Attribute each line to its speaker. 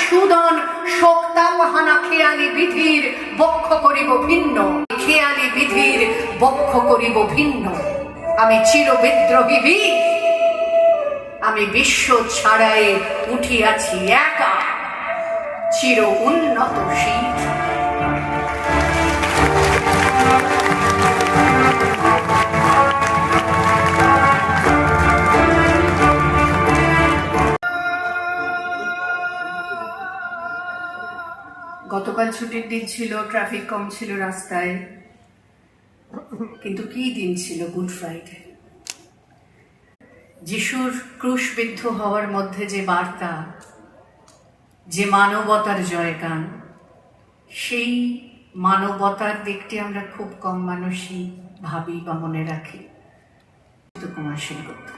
Speaker 1: সুদন শোকতাপহানা খেয়ালি বিধির বক্ষ করিব ভিন্ন, খেয়ালি বিধির বক্ষ করিব ভিন্ন। আমি চির বিদ্রোহী বীর, আমি বিশ্ব ছাড়ায়ে উঠিয়াছি একা, চির উন্নত শীত। গতকাল ছুটির দিন ছিল, ট্রাফিক কম ছিল রাস্তায়, কিন্তু কি দিন ছিল গুড ফ্রাইডে। যিশুর ক্রুশবিদ্ধ হওয়ার মধ্যে যে বার্তা, যে মানবতার জয়গান, সেই মানবতার দিকটি আমরা খুব কম মানুষই ভাবি বা মনে রাখি। কুমার সেনগুপ্ত।